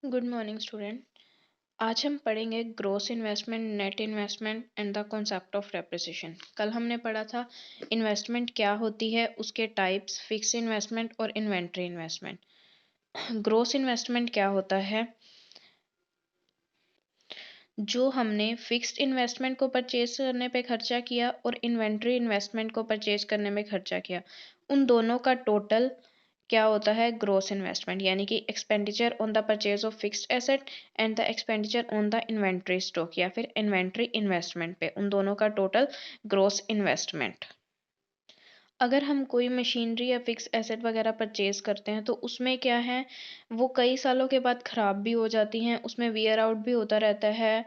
Good morning student. आज हम पढ़ेंगे gross investment, net investment and the concept of depreciation. कल हमने पढ़ा था इन्वेस्टमेंट क्या होती है, उसके टाइप्स, फिक्स इन्वेस्टमेंट और इन्वेंट्री इन्वेस्टमेंट। ग्रॉस इन्वेस्टमेंट क्या होता है? जो हमने फिक्स्ड इन्वेस्टमेंट को परचेज करने पे खर्चा किया और इन्वेंट्री इन्वेस्टमेंट को परचेज करने में खर्चा किया, उन दोनों का टोटल क्या होता है? ग्रॉस इन्वेस्टमेंट, यानी कि expenditure on the purchase of fixed asset and the expenditure on the inventory stock या फिर इन्वेंट्री इन्वेस्टमेंट पे, उन दोनों का टोटल ग्रॉस इन्वेस्टमेंट। अगर हम कोई मशीनरी या फिक्स एसेट वगैरह परचेज करते हैं तो उसमें क्या है, वो कई सालों के बाद ख़राब भी हो जाती हैं, उसमें वियर आउट भी होता रहता है,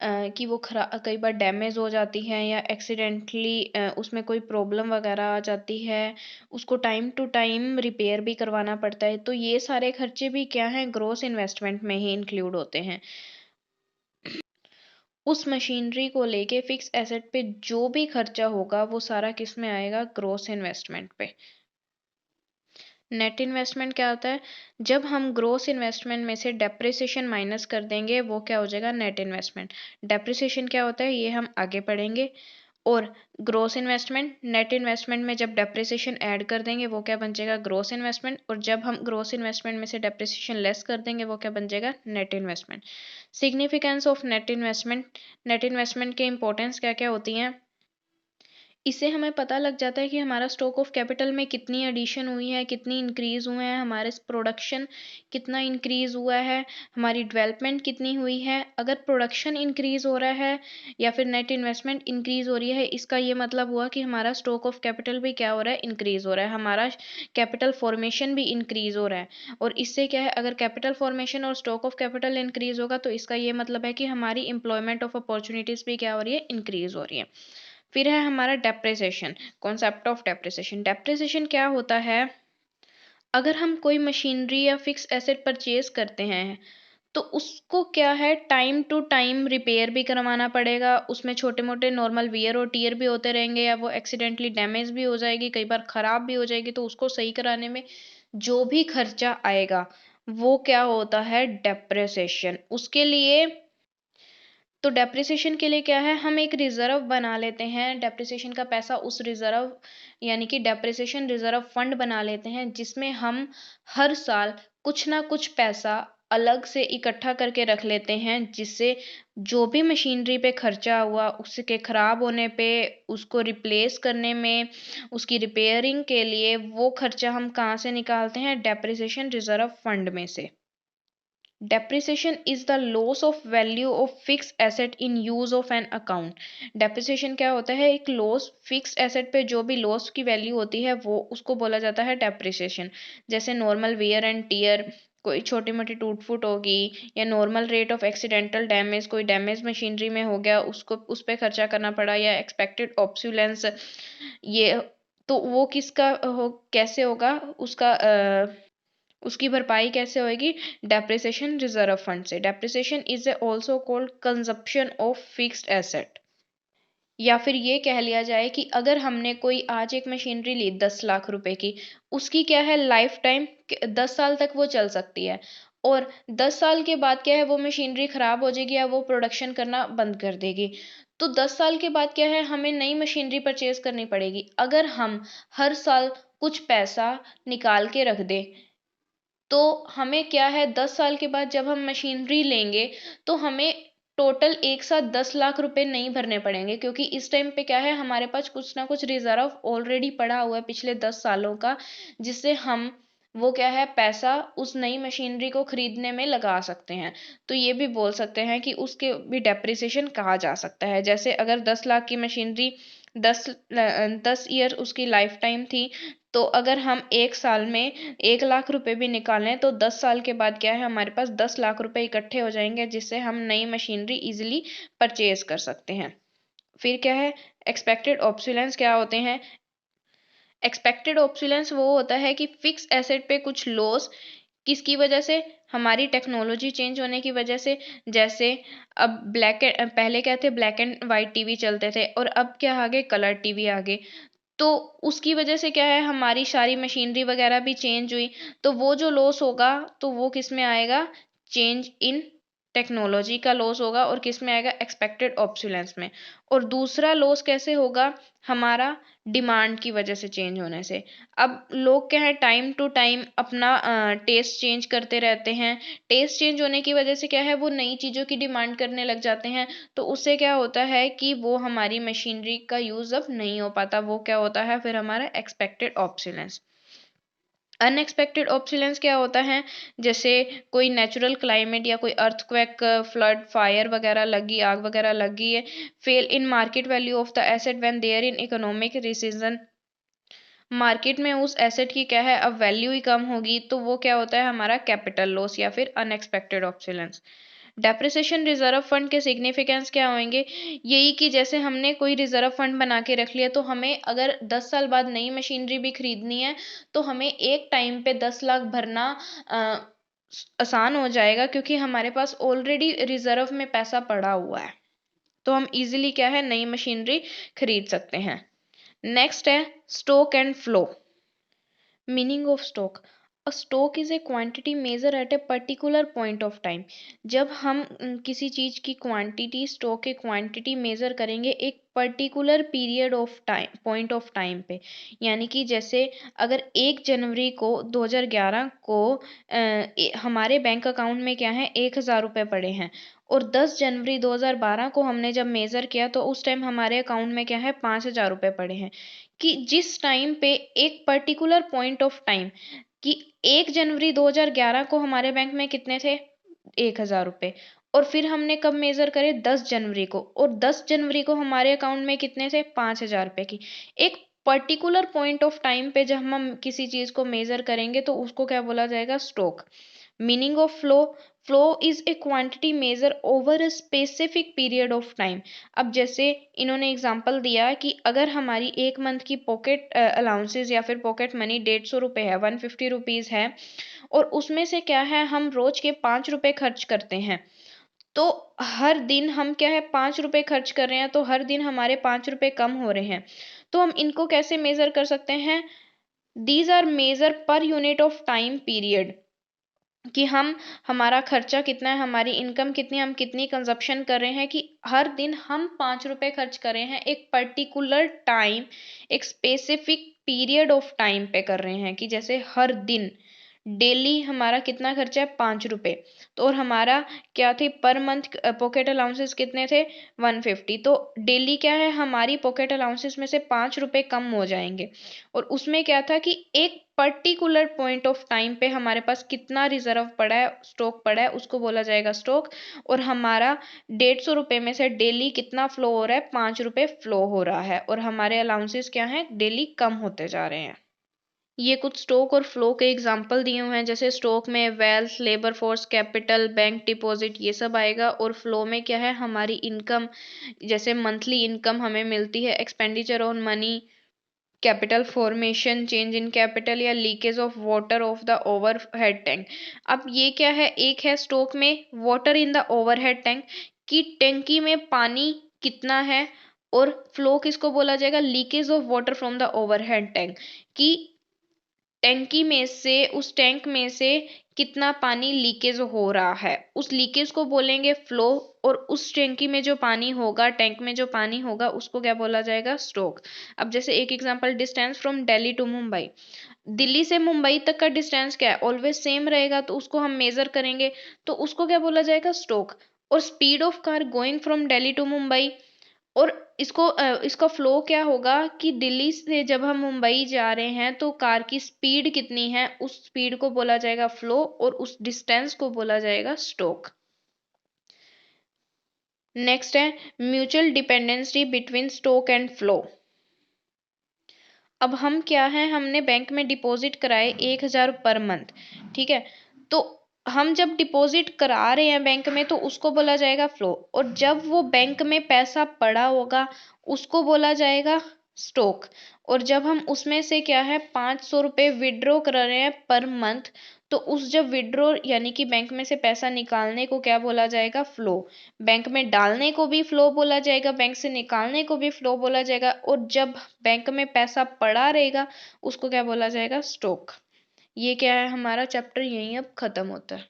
कि वो कई बार डैमेज हो जाती हैं या एक्सीडेंटली उसमें कोई प्रॉब्लम वगैरह आ जाती है, उसको टाइम टू टाइम रिपेयर भी करवाना पड़ता है। तो ये सारे खर्चे भी क्या हैं, ग्रॉस इन्वेस्टमेंट में ही इंक्लूड होते हैं। उस मशीनरी को लेके फिक्स एसेट पे जो भी खर्चा होगा वो सारा किस में आएगा? ग्रॉस इन्वेस्टमेंट पे। नेट इन्वेस्टमेंट क्या होता है? जब हम ग्रॉस इन्वेस्टमेंट में से डेप्रिसिएशन माइनस कर देंगे वो क्या हो जाएगा? Net investment. डेप्रिसिएशन क्या होता है ये हम आगे पढ़ेंगे। और ग्रॉस इन्वेस्टमेंट, नेट इन्वेस्टमेंट में जब डेप्रिसिएशन ऐड कर देंगे वो क्या बन जाएगा? Gross investment. और जब हम ग्रॉस इन्वेस्टमेंट में से डेप्रिसिएशन लेस कर देंगे वो क्या बन जाएगा? Net investment. Significance of net investment, net investment के इंपॉर्टेंस क्या क्या होती हैं? इससे हमें पता लग जाता है कि हमारा स्टॉक ऑफ कैपिटल में कितनी एडिशन हुई है, कितनी इंक्रीज हुए हैं, हमारे प्रोडक्शन कितना इंक्रीज हुआ है, हमारी डेवलपमेंट कितनी हुई है। अगर प्रोडक्शन इंक्रीज हो रहा है या फिर नेट इन्वेस्टमेंट इंक्रीज हो रही है, इसका ये मतलब हुआ कि हमारा स्टॉक ऑफ कैपिटल भी क्या हो रहा है? इंक्रीज हो रहा है, हमारा कैपिटल फॉर्मेशन भी इंक्रीज हो रहा है। और इससे क्या है, अगर कैपिटल फॉर्मेशन और स्टॉक ऑफ कैपिटल इंक्रीज होगा तो इसका ये मतलब है कि हमारी एम्प्लॉयमेंट ऑफ अपॉर्चुनिटीज भी क्या हो रही है? इंक्रीज हो रही है। फिर है हमारा depreciation, concept of depreciation. Depreciation क्या होता है? अगर हम कोई मशीनरी या फिक्स एसेट परचेज करते हैं तो उसको क्या है, टाइम टू टाइम रिपेयर भी करवाना पड़ेगा, उसमें छोटे मोटे नॉर्मल वियर और टीयर भी होते रहेंगे, या वो एक्सीडेंटली डैमेज भी हो जाएगी, कई बार ख़राब भी हो जाएगी, तो उसको सही कराने में जो भी खर्चा आएगा वो क्या होता है? डेप्रिसिएशन। उसके लिए तो डेप्रिसिएशन के लिए क्या है, हम एक रिजर्व बना लेते हैं, डेप्रिसिएशन का पैसा उस रिजर्व यानी कि डेप्रिसिएशन रिजर्व फंड बना लेते हैं, जिसमें हम हर साल कुछ ना कुछ पैसा अलग से इकट्ठा करके रख लेते हैं, जिससे जो भी मशीनरी पे खर्चा हुआ उसके ख़राब होने पे, उसको रिप्लेस करने में, उसकी रिपेयरिंग के लिए, वो खर्चा हम कहाँ से निकालते हैं? डेप्रिसिएशन रिजर्व फंड में से। Depreciation is the loss of value of fixed asset in use of an account. Depreciation क्या होता है? एक लॉस, फिक्स्ड एसेट पे जो भी लॉस की वैल्यू होती है वो उसको बोला जाता है डेप्रिसिएशन। जैसे नॉर्मल वियर एंड टीयर, कोई छोटी मोटी टूट फूट होगी, या normal rate of accidental damage, कोई डैमेज मशीनरी में हो गया उसको उस पर खर्चा करना पड़ा, या एक्सपेक्टेड ऑब्सोलेंस, ये तो वो किसका हो, कैसे होगा उसका उसकी भरपाई कैसे होएगी? डेप्रिसिएशन रिजर्व फंड से। Depreciation is also called consumption of fixed asset. या फिर ये कह लिया जाए कि अगर हमने कोई आज एक मशीनरी ली 10 लाख रुपए की, उसकी क्या है, लाइफ टाइम 10 साल तक वो चल सकती है, और 10 साल के बाद क्या है, वो मशीनरी खराब हो जाएगी या वो प्रोडक्शन करना बंद कर देगी। तो 10 साल के बाद क्या है, हमें नई मशीनरी परचेज करनी पड़ेगी। अगर हम हर साल कुछ पैसा निकाल के रख दें तो हमें क्या है, 10 साल के बाद जब हम मशीनरी लेंगे तो हमें टोटल एक साथ 10 लाख रुपए नहीं भरने पड़ेंगे, क्योंकि इस टाइम पे क्या है, हमारे पास कुछ ना कुछ रिजर्व ऑलरेडी पड़ा हुआ है पिछले 10 सालों का, जिससे हम वो क्या है, पैसा उस नई मशीनरी को खरीदने में लगा सकते हैं। तो ये भी बोल सकते हैं कि उसके भी डेप्रिसिएशन कहा जा सकता है। जैसे अगर 10 लाख की मशीनरी 10 ईयर उसकी लाइफ टाइम थी, तो अगर हम एक साल में 1 लाख रुपए भी निकालें तो 10 साल के बाद क्या है, हमारे पास 10 लाख रुपए इकट्ठे हो जाएंगे, जिससे हम नई मशीनरी इजीली परचेज कर सकते हैं। फिर क्या है, एक्सपेक्टेड ऑब्सोलेंस क्या होते हैं? एक्सपेक्टेड ऑब्सोलेंस वो होता है कि फिक्स एसेट पे कुछ लॉस किसकी वजह से, हमारी टेक्नोलॉजी चेंज होने की वजह से। जैसे अब पहले क्या थे, ब्लैक एंड वाइट टीवी चलते थे, और अब क्या आ गए, कलर टीवी आ गए। तो उसकी वजह से क्या है, हमारी सारी मशीनरी वगैरह भी चेंज हुई, तो वो जो लॉस होगा तो वो किस में आएगा? चेंज इन टेक्नोलॉजी का लॉस होगा, और किस में आएगा, एक्सपेक्टेड ऑब्सोलेंस में। और दूसरा लॉस कैसे होगा, हमारा डिमांड की वजह से चेंज होने से। अब लोग क्या है, टाइम टू टाइम अपना टेस्ट चेंज करते रहते हैं। टेस्ट चेंज होने की वजह से क्या है, वो नई चीज़ों की डिमांड करने लग जाते हैं। तो उससे क्या होता है कि वो हमारी मशीनरी का यूज़ अब नहीं हो पाता। वो क्या होता है फिर, हमारा एक्सपेक्टेड ऑब्सोलेंस। अनएक्सपेक्टेड ऑब्सोलेंस क्या होता है, जैसे कोई नेचुरल क्लाइमेट या कोई अर्थक्वेक, फ्लड, फायर वगैरह लगी, आग वगैरह लगी है। Fall in market value of the asset when there in economic recession, market में उस एसेट की क्या है, अब वैल्यू ही कम होगी, तो वो क्या होता है, हमारा कैपिटल लॉस या फिर unexpected obsolescence. Depreciation reserve fund के सिग्निफिकेंस क्या होंगे, यही कि जैसे हमने कोई रिजर्व फंड बना के रख लिया, तो हमें अगर 10 साल बाद नई मशीनरी भी खरीदनी है, तो हमें एक टाइम पे 10 लाख भरना आसान हो जाएगा, क्योंकि हमारे पास ऑलरेडी रिजर्व में पैसा पड़ा हुआ है। तो हम इजीली क्या है, नई मशीनरी खरीद सकते हैं। नेक्स्ट है stock and flow. Meaning of stock, a stock is a quantity measure at a particular point of time. जब हम किसी चीज की क्वांटिटी, स्टॉक की क्वांटिटी मेजर करेंगे एक particular period of time, point of time पे। यानी कि जैसे अगर 1 जनवरी को 2011 को हमारे बैंक अकाउंट में क्या है, 1000 रुपये पड़े हैं, और 10 जनवरी 2012 को हमने जब मेजर किया, तो उस टाइम हमारे अकाउंट में क्या है, 5000 रुपये पड़े हैं। कि जिस टाइम पे एक पर्टिकुलर पॉइंट ऑफ टाइम, कि 1 जनवरी 2011 को हमारे बैंक में कितने थे, 1000 रुपये, और फिर हमने कब मेजर करे, 10 जनवरी को, और 10 जनवरी को हमारे अकाउंट में कितने थे, 5000 रुपये की। एक पर्टिकुलर पॉइंट ऑफ टाइम पे जब हम किसी चीज को मेजर करेंगे, तो उसको क्या बोला जाएगा, stock. Meaning of flow, flow is a quantity measure over a specific period of time. अब जैसे इन्होंने एग्जांपल दिया कि अगर हमारी एक मंथ की पॉकेट अलाउंसेस या फिर पॉकेट मनी 150 रुपये है, 150 रुपीज है, और उसमें से क्या है, हम रोज के 5 रुपये खर्च करते हैं। तो हर दिन हम क्या है, 5 रुपये खर्च कर रहे हैं, तो हर दिन हमारे 5 रुपये कम हो रहे हैं। तो हम इनको कैसे मेजर कर सकते हैं, these are measure per unit of time period. कि हम, हमारा खर्चा कितना है, हमारी इनकम कितनी, हम कितनी कंजप्शन कर रहे हैं, कि हर दिन हम 5 रुपये खर्च कर रहे हैं, एक पर्टिकुलर टाइम, एक स्पेसिफिक पीरियड ऑफ टाइम पे कर रहे हैं। कि जैसे हर दिन डेली हमारा कितना खर्चा है, 5 रुपये। तो और हमारा क्या थे, पर मंथ पॉकेट अलाउंसेस कितने थे, 150। तो डेली क्या है, हमारी पॉकेट अलाउंसेस में से 5 रुपये कम हो जाएंगे। और उसमें क्या था कि एक पर्टिकुलर पॉइंट ऑफ टाइम पे हमारे पास कितना रिजर्व पड़ा है, स्टॉक पड़ा है, उसको बोला जाएगा स्टॉक। और हमारा 150 रुपये में से डेली कितना फ्लो हो रहा है, 5 रुपये फ्लो हो रहा है, और हमारे अलाउंसेस क्या हैं, डेली कम होते जा रहे हैं। ये कुछ स्टॉक और फ्लो के एग्जाम्पल दिए हुए हैं। जैसे स्टॉक में wealth, labour force, capital, bank deposit, ये सब आएगा। और फ्लो में क्या है, हमारी इनकम, जैसे मंथली इनकम हमें मिलती है, expenditure on money, capital formation, change in capital, या leakage of water of the overhead tank. अब ये क्या है, एक है स्टॉक में water in the overhead tank, कि टैंकी में पानी कितना है। और फ्लो किसको बोला जाएगा, leakage of water from the overhead tank, कि टैंकी में से, उस टैंक में से कितना पानी लीकेज हो रहा है, उस लीकेज को बोलेंगे फ्लो। और उस टैंकी में जो पानी होगा, टैंक में जो पानी होगा, उसको क्या बोला जाएगा, स्टॉक। अब जैसे एक example, distance from Delhi to Mumbai. Delhi से मुंबई तक का डिस्टेंस क्या है, ऑलवेज सेम रहेगा, तो उसको हम मेजर करेंगे, तो उसको क्या बोला जाएगा, स्टॉक। और speed of car going from Delhi to Mumbai, और इसका फ्लो क्या होगा, कि दिल्ली से जब हम मुंबई जा रहे हैं, तो कार की स्पीड कितनी है, उस स्पीड को बोला जाएगा फ्लो, और उस डिस्टेंस को बोला जाएगा स्टॉक। नेक्स्ट है mutual dependency between stock and flow. अब हम क्या है, हमने बैंक में डिपॉजिट कराए 1000 पर मंथ, ठीक है। तो हम जब डिपॉजिट करा रहे हैं बैंक में, तो उसको बोला जाएगा फ्लो। और जब वो बैंक में पैसा पड़ा होगा, उसको बोला जाएगा स्टॉक। और जब हम उसमें से क्या है, 500 रुपये विड्रॉ करा रहे हैं पर मंथ, तो उस जब विड्रॉ यानी कि बैंक में से पैसा निकालने को क्या बोला जाएगा, फ्लो। बैंक में डालने को भी फ्लो बोला जाएगा, बैंक से निकालने को भी फ्लो बोला जाएगा। और जब बैंक में पैसा पड़ा रहेगा, उसको क्या बोला जाएगा, स्टॉक। ये क्या है, हमारा चैप्टर यहीं अब खत्म होता है।